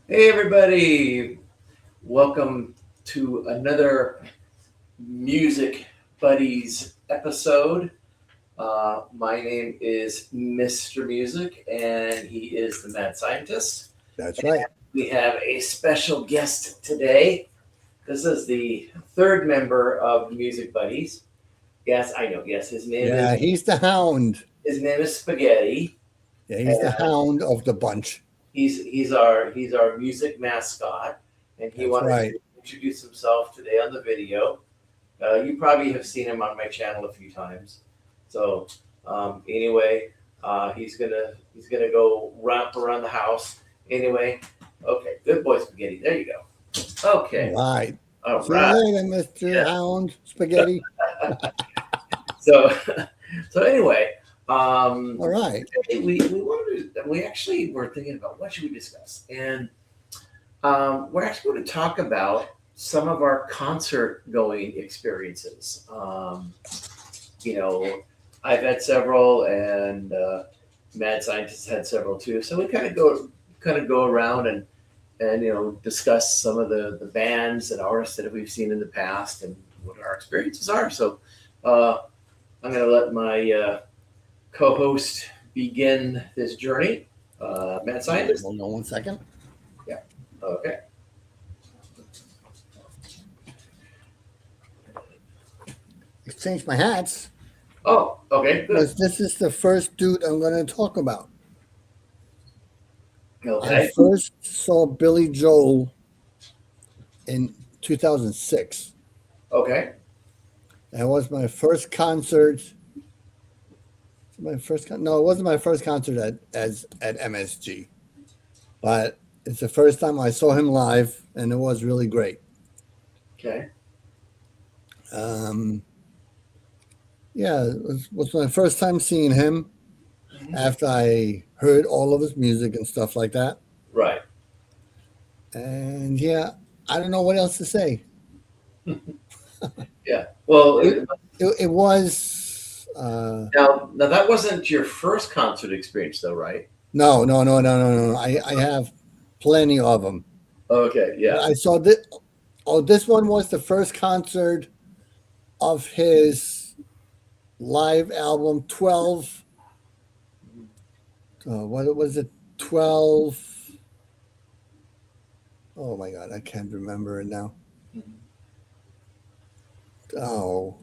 Hey, everybody. Welcome to another Music Buddies episode. My name is Mr. Music, and he is the mad scientist. That's right. We have a special guest today. This is the third member of Music Buddies. Yes, I know. Yes, Yeah, he's the hound. his name is Spaghetti. Yeah, he's the And hound of the bunch. he's our music mascot, and he That's wanted right. to introduce himself today on the video. You probably have seen him on my channel a few times. So anyway, he's gonna go ramp around the house. Anyway, okay, good boy, Spaghetti. There you go. All Okay, right. all See you right. later, Mr. Yeah. Hound Spaghetti. So so anyway, All right. we actually were thinking about what should we discuss, and we're actually going to talk about some of our concert going experiences. You know, I've had several, and Mad Scientist had several too. So we kind of go around and discuss some of the bands and artists that we've seen in the past and what our experiences are. So uh, I'm going to let my co-host begin this journey. Mad Scientist. Hold on one second. Yeah. Okay. Exchange my hats Oh, okay. Good. because this is the first dude I'm going to talk about. I Okay. first saw Billy Joel in 2006. Okay. That was my first concert. No, it wasn't my first concert at MSG, but it's the first time I saw him live, and it was really great. Okay. Um, yeah, it was my first time seeing him Mhm. after I heard all of his music and stuff like that. Right. And yeah, I don't know what else to say. Yeah. Well, It it was now that wasn't your first concert experience, though, right? no. I have plenty of them. Okay. Yeah. I saw this. Oh, this one was the first concert of his live album 12. What was it? 12. Oh my God, I can't remember it now. Oh,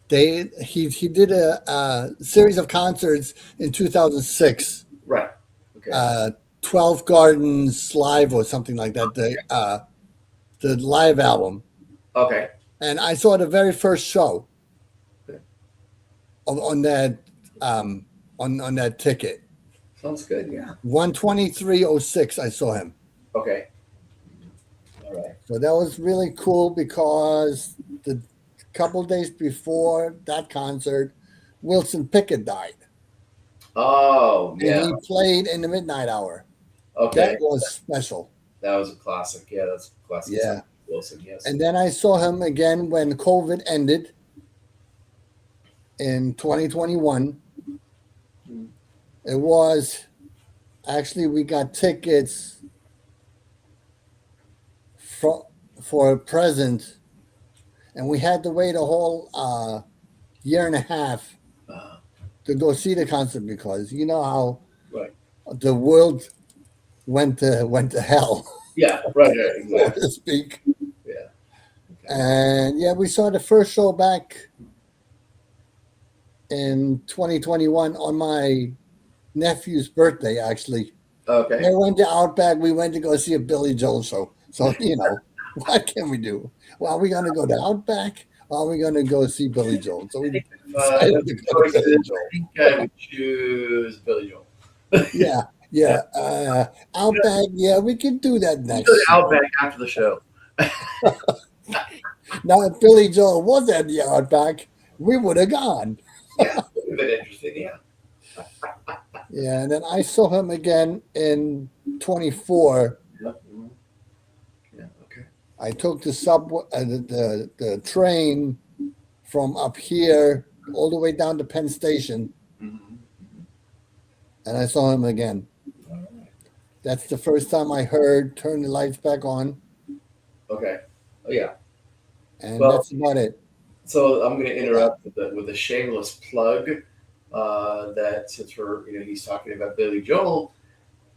he did a series of concerts in 2006. Right. Okay. 12 Gardens Live or something like that. The live album, Okay. and I saw the very first show Okay. on that on that ticket. Sounds good. Yeah. 12306. I saw him. Okay. All right. So that was really cool because the couple days before that concert, Wilson Pickett died, Oh, and yeah. he played in the midnight hour. Okay. That was special. That was a classic. Yeah, that's a classic. Yeah. Song. Wilson. Yes. And then I saw him again when COVID ended in 2021. Mm. It was actually we got tickets for a present, and we had to wait a whole year and a half Uh, to go see the concert because you know how right. the world went to hell, Yeah. Right. Right. so Exactly. to speak. Yeah. Okay. And yeah, we saw the first show back in 2021 on my nephew's birthday. Actually, Okay. they went to Outback. We went to go see a Billy Joel show. So what can we do? Well, are we gonna go to Outback? Or are we gonna go see Billy Joel? So we decided to go to Billy Choices, Joel. I think I would choose Billy Joel. Yeah, Yeah. yeah. Outback. Yeah, we can do that Go next to year. Outback after the show. Now, if Billy Joel was at the Outback, we would have gone. Yeah, it would have been interesting. Yeah. Yeah, and then I saw him again in 24. Yep. Mhm. Yeah. Okay. I took the subway, the train from up here all the way down to Penn Station, Mhm. and I saw him again. All right. That's the first time I heard "Turn the Lights Back On," Okay. Oh yeah. and Well, that's about it. so I'm going to interrupt with a shameless plug. That since we're he's talking about Billy Joel,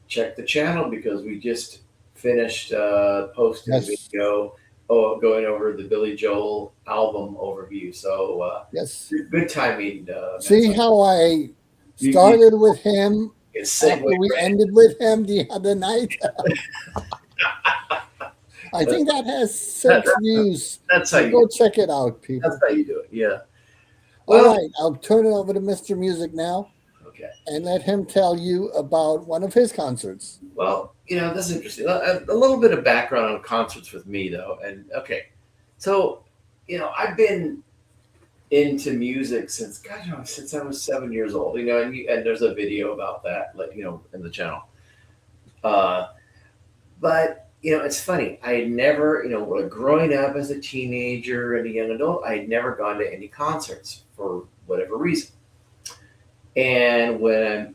check the channel because we just finished posting a Yes, video going over the Billy Joel album overview. So yes. good timing, Matt. See how I You started with him can segue after we right. ended with him the other night? I think that has That, 6 views. that's how So you. go check it out, That's people. how you do it. Yeah. All Well. right, I'll turn it over to Mr. Music now Okay. and let him tell you about one of his concerts. Well, this is interesting. A little bit of background on concerts with me, though. And okay, so I've been into music since since I was 7 years old. And there's a video about that, like in the channel. Uh, but it's funny. I had never, growing up as a teenager and a young adult, I had never gone to any concerts for whatever reason. And when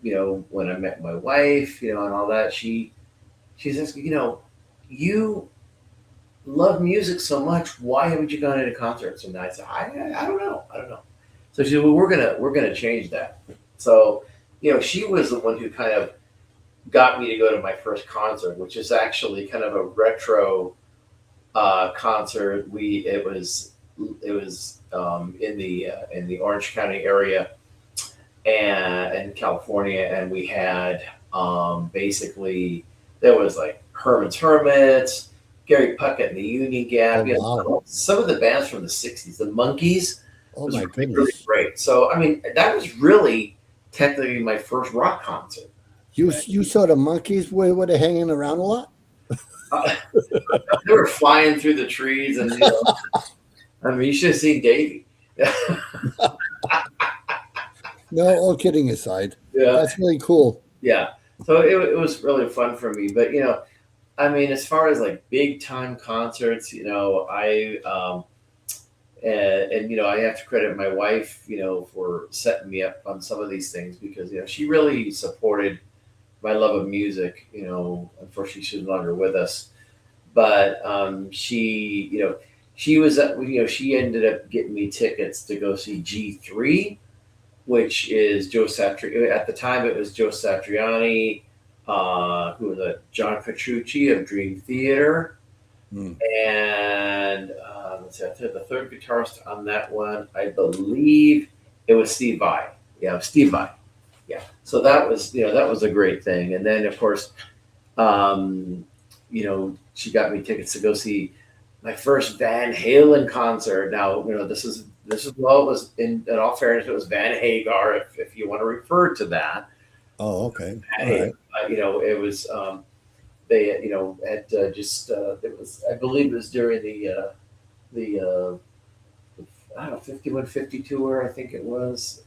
I met my wife, and all that, she says, you love music so much. Why haven't you gone into concerts? And I said, I don't know. I don't know. So she said, well, we're gonna change that. So, she was the one who kind of got me to go to my first concert, which is actually kind of a retro concert. It was in the Orange County area and in California, and we had basically there was like Herman's Hermits, Gary Puckett and the Union Oh, Gap, wow. some of the bands from the '60s, the Monkees Oh, was my really, really goodness. great. So I mean, that was really technically my first rock concert. You saw the monkeys were they hanging around a lot? Uh, they were flying through the trees, and I mean, you should have seen Davey. No, all kidding aside. Yeah, That's really cool. yeah. So it was really fun for me. But I mean, as far as like big time concerts, I and I have to credit my wife, for setting me up on some of these things because she really supported my love of music. Unfortunately, she's no longer with us, but she was she ended up getting me tickets to go see G3, which is Joe Satriani. At the time, it was Joe Satriani, who was a John Petrucci of Dream Theater, Mm. and let's see, I think the third guitarist on that one, I believe it was Steve Vai. Yeah, it was Steve Vai. Yeah, so that was a great thing. And then of course, um, she got me tickets to go see my first Van Halen concert. Now, this is well, it was in all fairness, it was Van Hagar, if you want to refer to that. Oh, okay. Van All Hagar, right. it was they at just it was I believe it was during the I don't know 5150 tour I think it was.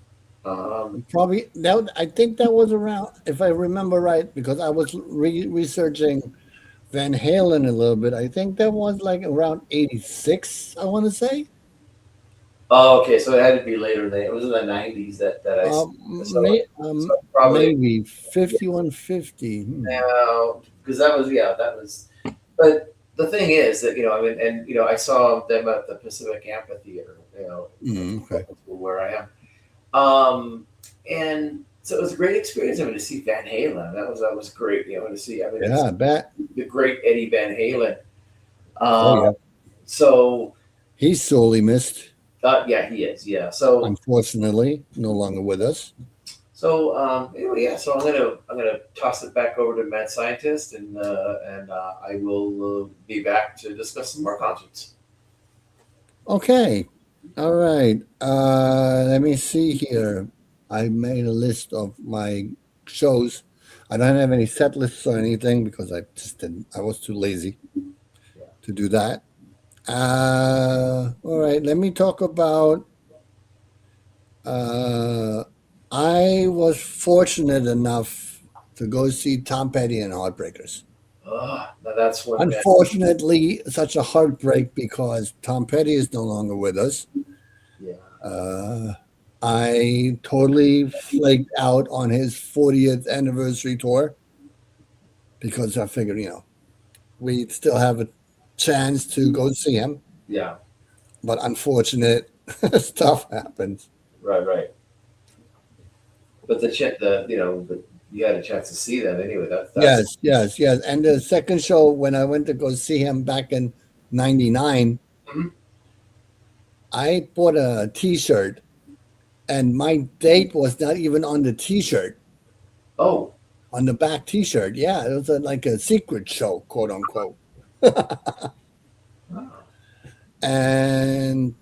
Probably that. I think that was around, if I remember right, because I was researching Van Halen a little bit. I think that was like around '86. I want to say. Oh, okay, so it had to be later than it was in the '90s that I so probably Maybe 5150. now because that was. But the thing is that I mean, and I saw them at the Pacific Amphitheater, Okay. where I am. And so it was a great experience. I mean, to see Van Halen, that was great. To see. I mean, Yeah, I bet. the great Eddie Van Halen. Oh, Uh, yeah. so He's sorely missed. yeah, he is. Yeah. Unfortunately, no longer with us. Anyway, yeah. So I'm gonna toss it back over to Mad Scientist, and I will be back to discuss some more concerts. Okay. All right. Let me see here. I made a list of my shows. I don't have any set lists or anything because I just didn't. I was too lazy to do that. All right. Let me talk about. Uh, I was fortunate enough to go see Tom Petty and Heartbreakers. Now that's one that Unfortunately, such a heartbreak because Tom Petty is no longer with us. yeah. Uh, I totally flaked out on his 40th anniversary tour. because I figured, we still have a chance to go see him. Yeah. But unfortunate stuff happens. Right. But you had a chance to see them anyway. That's Yes. And the second show, when I went to go see him back in '99, Mhm. I bought a T-shirt, and my date was not even on the T-shirt, Oh. on the back T-shirt. Yeah, it was like a secret show, quote unquote. Oh. And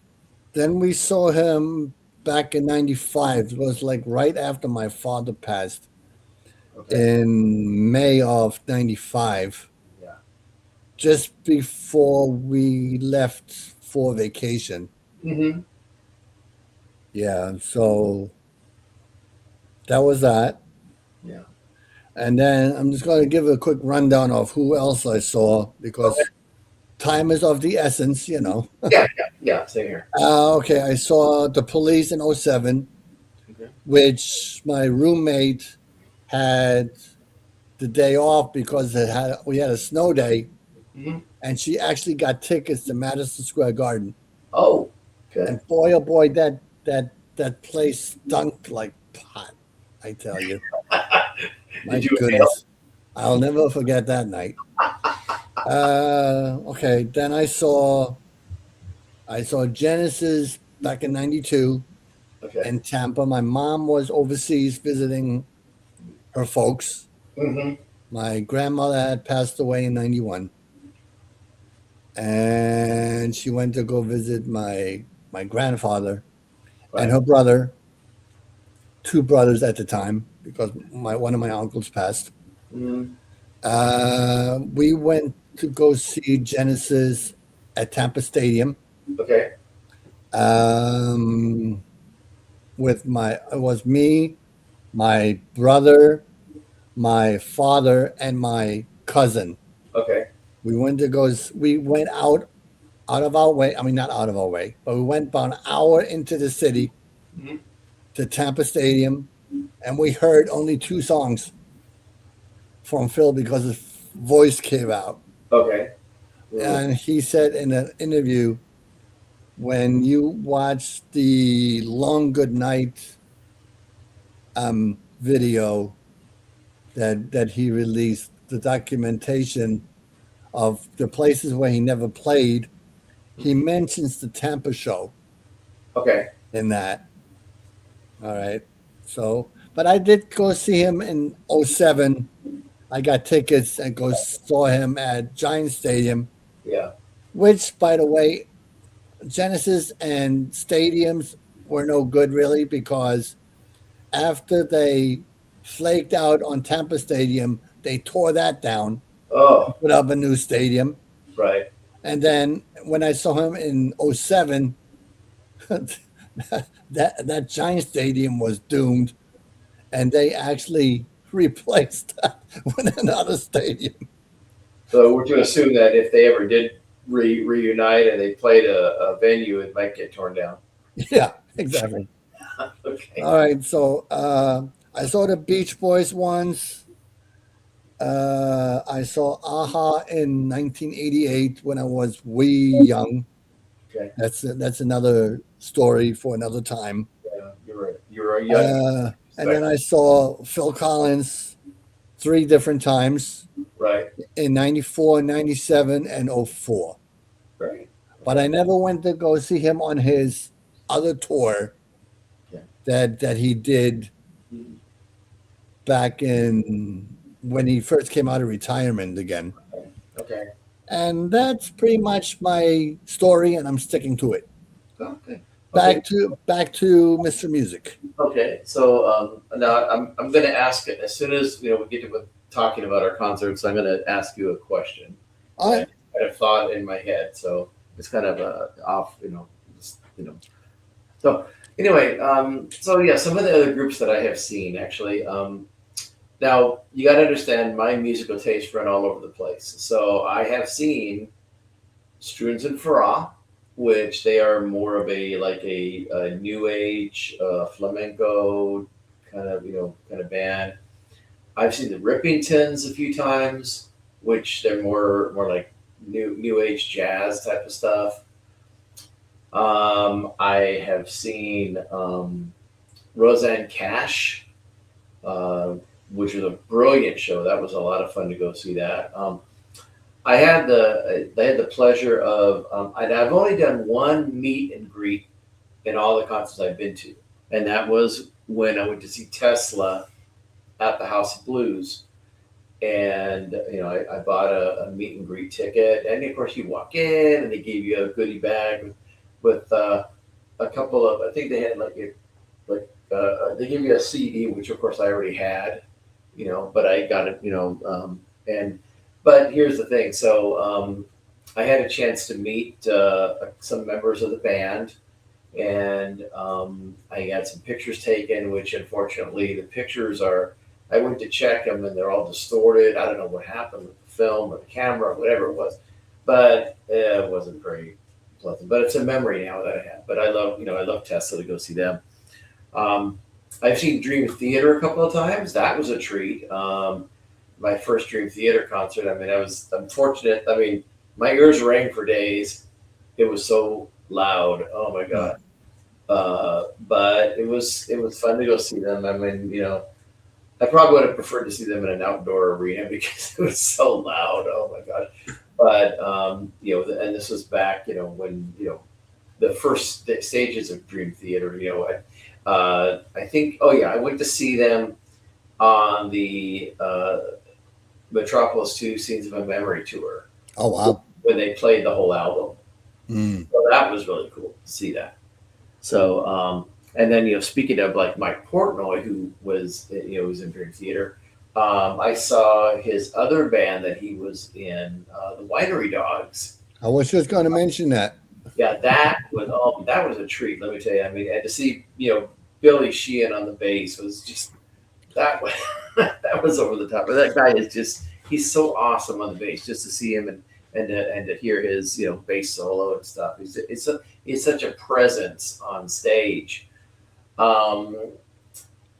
then we saw him back in '95. It was like right after my father passed Okay. in May of '95, Yeah. just before we left for vacation. Mm-hmm. Yeah, so that was that. Yeah. And then I'm just going to give a quick rundown of who else I saw Okay. because time is of the essence. Yeah. Same here. Okay, I saw the Police in '07, Okay. which my roommate had the day off because we had a snow day, Mm-hmm. and she actually got tickets to Madison Square Garden. Oh. Okay. And boy, oh boy, that place stunk like pot. I tell you, my Did you fail? goodness, I'll never forget that night. Okay, then I saw Genesis back in '92 Okay. in Tampa. My mom was overseas visiting her folks. Mm-hmm. My grandmother had passed away in '91, and she went to go visit my grandfather and Right. her brother, two brothers at the time, because one of my uncles passed. Mm-hmm. We went to go see Genesis at Tampa Stadium. Okay. Um, it was me, my brother, my father, and my cousin. Okay. We went out of our way. I mean, not out of our way, but we went about an hour into the city Mm-hmm. to Tampa Stadium, and we heard only two songs from Phil because his voice came out. Okay. Mm. And he said in an interview, when you watch the Long Good Night video that he released, the documentation of the places where he never played, he mentions the Tampa show Okay. in that. All right. So, but I did go see him in '07. I got tickets and saw him at Giant Stadium, Yeah. which, by the way, Genesis and stadiums were no good really because after they flaked out on Tampa Stadium, they tore that down, Oh. put up a new stadium. Right. And then when I saw him in '07, that Giant Stadium was doomed, and they actually replaced that with another stadium. So we're to assume that if they ever did reunite and they played a venue, it might get torn down. Yeah, exactly. Okay. All right, so I saw the Beach Boys once. I saw Aha in 1988 when I was wee young. Okay. That's another story for another time. Yeah, you're right. You're a young. And then I saw Phil Collins 3 different times Right. in '94, '97, and '04. Right. But I never went to go see him on his other tour Yeah. that he did Mhm. back in when he first came out of retirement again. Okay. And that's pretty much my story, and I'm sticking to it. Okay. Back to Mr. Music. Okay. So now I'm going to ask it as soon as we get to talking about our concerts. I'm going to ask you a question. All right. I had a thought in my head, so it's kind of off. So anyway, so yeah, some of the other groups that I have seen actually. Now you got to understand my musical taste run all over the place. So I have seen Struns and Farah, which they are more of a new age flamenco kind of band. I've seen the Rippingtons a few times, which they're more like new age jazz type of stuff. I have seen Roseanne Cash, uh, which was a brilliant show. That was a lot of fun to go see that. I had the pleasure of I've only done one meet and greet in all the concerts I've been to, and that was when I went to see Tesla at the House of Blues. And I bought a meet and greet ticket, and of course you walk in, and they gave you a goodie bag with a couple of, I think they had they give you a CD, which of course I already had, but I got it, and but here's the thing. So I had a chance to meet some members of the band, and I had some pictures taken, which unfortunately the pictures are. I went to check them, and they're all distorted. I don't know what happened with the film or the camera or whatever it was, but it wasn't very pleasant. But it's a memory now that I have. But I love Tesla to go see them. Um, I've seen Dream Theater a couple of times. That was a treat. My first Dream Theater concert. I mean, I was unfortunate. I mean, my ears rang for days. It was so loud. Oh my god! But it was fun to go see them. I mean, I probably would have preferred to see them in an outdoor arena because it was so loud. Oh my god! But and this was back, when the first stages of Dream Theater. I think. Oh yeah, I went to see them on the Metropolis 2 Scenes of a Memory tour Oh wow. when they played the whole album. Mm. So that was really cool to see that. So, and then, speaking of like Mike Portnoy, who was in Dream Theater, I saw his other band that he was in, the Winery Dogs. I was just going to mention that. Yeah, that was a treat. Let me tell you. I mean, and to see Billy Sheehan on the bass was just that was that was over the top. But that guy he's so awesome on the bass. Just to see him and to hear his bass solo and stuff. He's such a presence on stage. Um,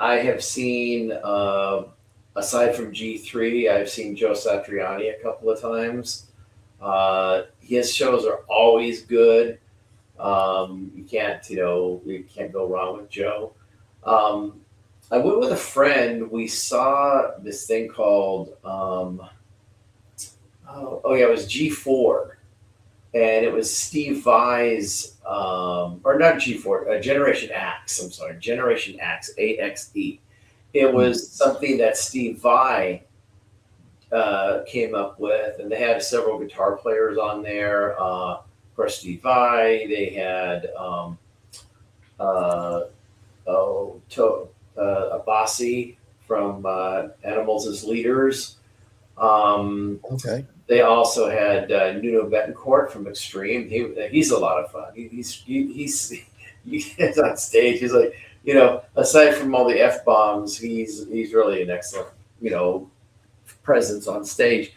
I have seen aside from G3, I've seen Joe Satriani a couple of times. His shows are always good. You can't go wrong with Joe. Um, I went with a friend. We saw this thing called it was G4, and it was Steve Vai's or not G4, Generation Axe. I'm sorry, Generation Axe, AXE. It was something that Steve Vai came up with, and they had several guitar players on there. Of course, Steve Vai. They had Abasi from Animals as Leaders. Okay. They also had Nuno Betancourt from Extreme. He's a lot of fun. He's on stage. He's like, aside from all the F bombs, he's really an excellent presence on stage.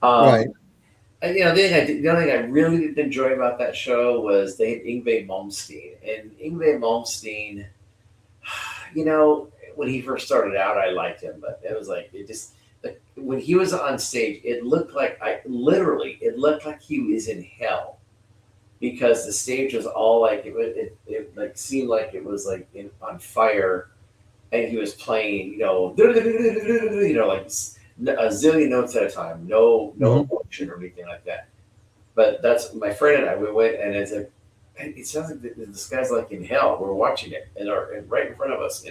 Right. And the only thing I really didn't enjoy about that show was they had Yngwie Malmsteen, and Yngwie Malmsteen, when he first started out, I liked him, but it was like when he was on stage, it looked like he was in hell because the stage was all like it like seemed like it was like on fire, and he was playing like a zillion notes at a time, no emotion or anything like that. But that's my friend and I. We went, and it's like it sounds like this guy's like in hell. We're watching it and right in front of us,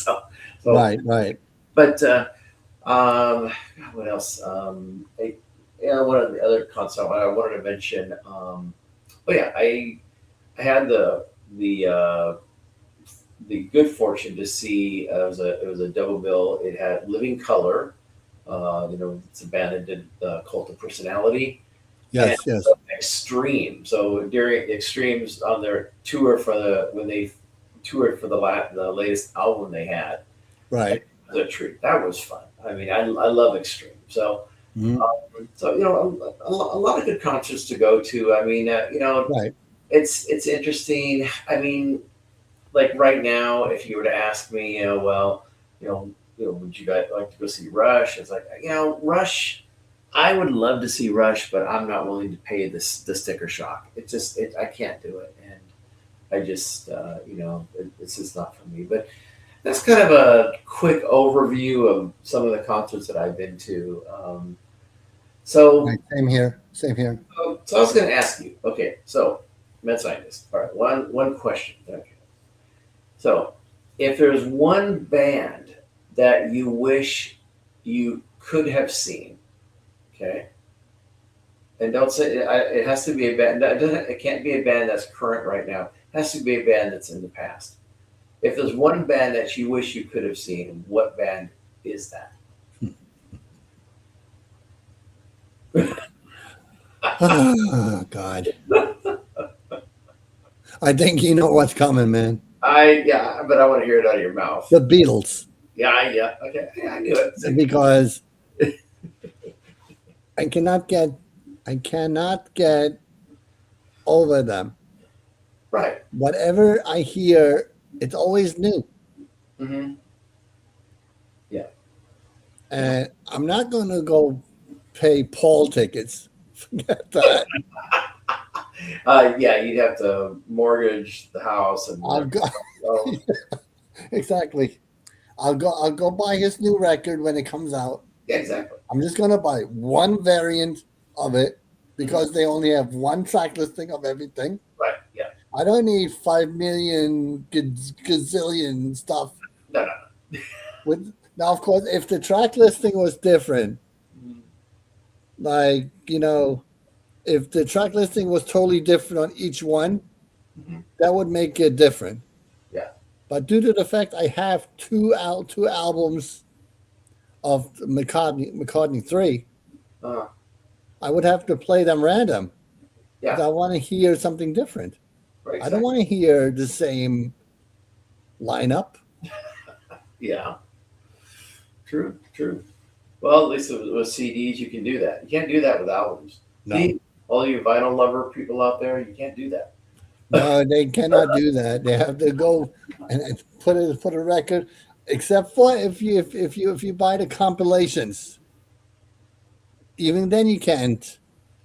so Right. But what else? One of the other concerts I wanted to mention. I had the good fortune to see. It was a double bill. It had Living Color. It's a band that did Cult of Personality. Yes. And Yes. Extreme. So during Extreme's on their tour when they toured for the latest album they had. Right. It was a treat. That was fun. I mean, I love Extreme. So, Mhm. a lot of good concerts to go to. I mean, Right. it's interesting. I mean, like right now, if you were to ask me, would you guys like to go see Rush? It's like, Rush. I would love to see Rush, but I'm not willing to pay the sticker shock. I can't do it, and I just it's just not for me. But that's kind of a quick overview of some of the concerts that I've been to. So, Right, same here. Same here. so I was going to ask you. Okay, so med scientist. All right, one question. Okay, so if there's one band that you wish you could have seen, okay, and don't say it has to be a band. It can't be a band that's current right now. It has to be a band that's in the past. If there's one band that you wish you could have seen, what band is that? Oh, God. I think you know what's coming, man. But I want to hear it out of your mouth. The Beatles. Yeah, okay, yeah, I knew it. Because I cannot get over them. Right. Whatever I hear, it's always new. Mm-hmm. And I'm not going to go pay Paul tickets. Forget that. Yeah, you'd have to mortgage the house and I'll go, so, exactly. I'll go buy his new record when it comes out. yeah, exactly. I'm just going to buy one variant of it because they only have one track listing of everything. Right. Yeah. I don't need 5 million gazillion stuff. No. Now, of course, if the track listing was different, like, if the track listing was totally different on each one, that would make it different. Yeah. But due to the fact I have two albums of McCartney 3, I would have to play them random. Yeah. Because I want to hear something different. Right. I don't want to hear the same lineup. Yeah. True. Well, at least with CDs, you can do that. You can't do that with albums. No. See, all you vinyl lover people out there, you can't do that. No, they cannot do that. They have to go and put a record, except for if you buy the compilations. Even then, you can't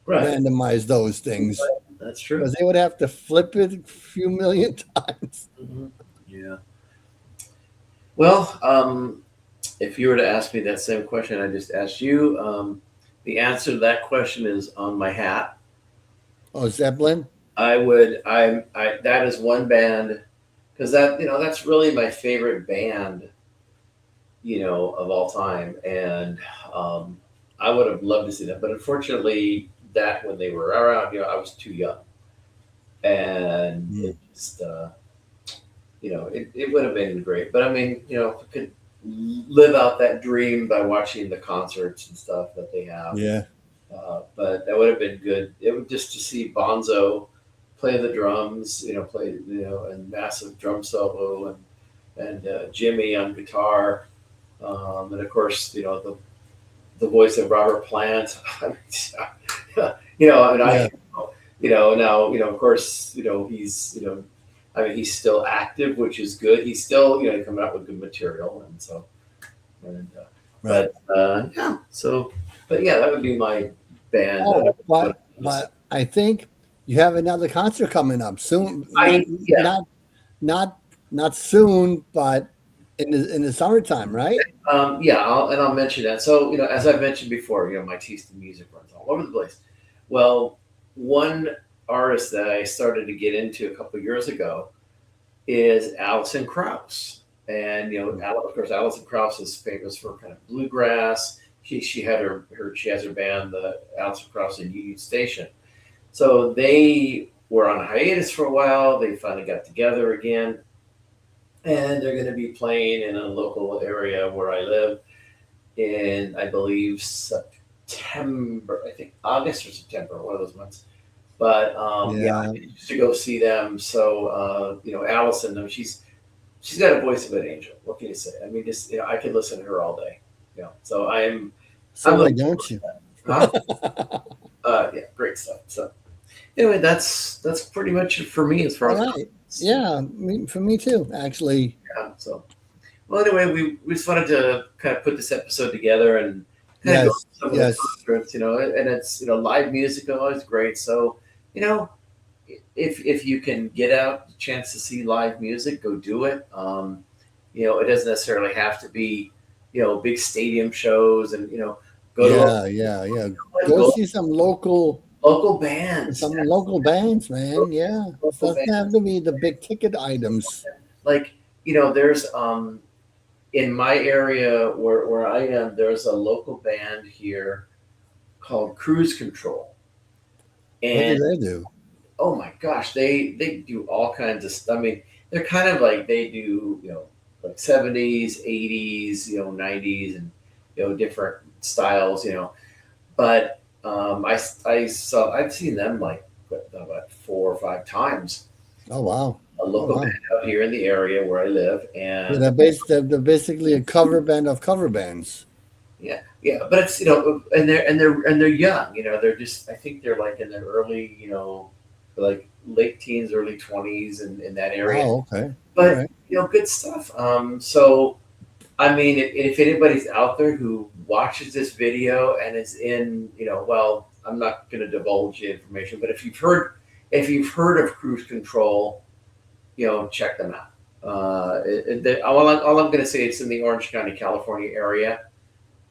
randomize those things. That's true. Because they would have to flip it a few million times. Mm-hmm. Yeah. Well, if you were to ask me that same question I just asked you, the answer to that question is on my hat. Oh, Zeppelin? That is one band, because that's really my favorite band, of all time. And I would have loved to see that. But unfortunately, that when they were around, I was too young. And it just, it would have been great. But I mean, if I could live out that dream by watching the concerts and stuff that they have. Yeah. But that would have been good. It would just to see Bonzo play the drums, and massive drum solo, and Jimmy on guitar, and of course, the voice of Robert Plant. Now, of course, he's still active, which is good. He's still, coming out with good material, and so, Right. but yeah, that would be my band. Oh, but I think you have another concert coming up soon. Not soon, but in the summertime, right? I'll mention that. So, as I've mentioned before, my taste in music runs all over the place. Well, one artist that I started to get into a couple of years ago is Alison Krauss. And, of course, Alison Krauss is famous for kind of bluegrass. She has her band, the Alison Krauss and Union Station. So they were on hiatus for a while. They finally got together again. And they're going to be playing in a local area where I live in, I believe, September. I think August or September, one of those months. But I used to go see them. So Allison, she's got a voice of an angel. What can you say? I mean, just I could listen to her all day. So I'm. So why don't you? Yeah, great stuff. So anyway, that's pretty much it for me as far as. Right. Yeah, for me too, actually. Yeah. So, Well, anyway, we just wanted to kind of put this episode together and kind of go Yes, over some of the yes. concerts, and it's live music is always great. So you know, if you can get out a chance to see live music, go do it. It doesn't necessarily have to be big stadium shows, and go to Yeah, yeah, yeah. a Go see local bands, some local bands, man. Yeah. It local doesn't have bands. to be the big ticket items. Like there's in my area where I am, there's a local band here called Cruise Control, What do and they do? oh my gosh, they do all kinds of stuff. I mean, they're kind of like they do like 70s, 80s, 90s, and different styles, But I've seen them like about 4 or 5 times. Oh wow. A Oh local wow. band out here in the area where I live, So and they're basically a cover band of cover bands. yeah, yeah, but it's and they're young. They're just I think they're like in their early like late teens, early 20s, in that area. Oh, okay. All But right. good stuff. So I mean, if anybody's out there who watches this video and is in, well, I'm not going to divulge the information, but if you've heard of Cruise Control, check them out. All I'm going to say, it's in the Orange County, California area.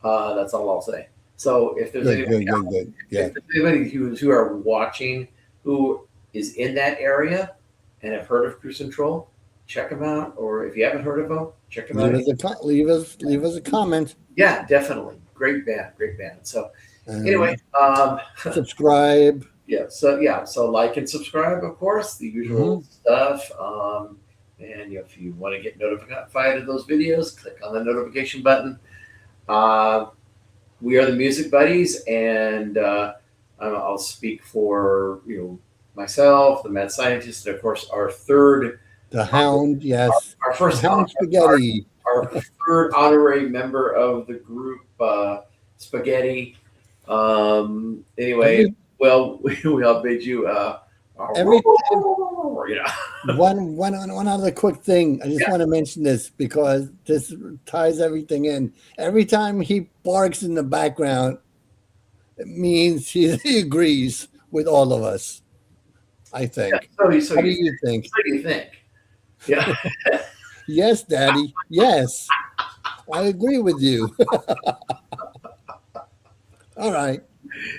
That's all I'll say. So if there's Good, anybody, good, good, good. Yeah. if there's anybody who are watching who is in that area and have heard of Cruise Control, check them out. Or if you haven't heard of them, check them out. Leave us a comment. Yeah, definitely. Great band, great band. So And anyway, subscribe. so like and subscribe, of course, the usual Hmm. stuff. And if you want to get notified of those videos, click on the notification button. Uh, we are the Music Buddies, and I'll speak for myself, the mad scientist, and of course The Hound, yes. our The first Hound Spaghetti. our third honorary member of the group, Spaghetti. Anyway, Every well, we all bid you, every you know. one other quick thing. I just Yeah. want to mention this because this ties everything in. Every time he barks in the background, it means he agrees with all of us. I think. So, What do you think? what do you think? Yeah. Yes, Daddy. Yes, I agree with you. All right.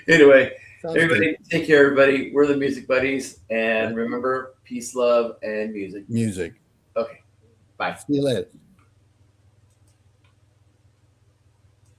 Anyway, Sounds good. everybody, take care, everybody. We're the Music Buddies, and remember, peace, love, and music. Music. Okay, bye. See you later.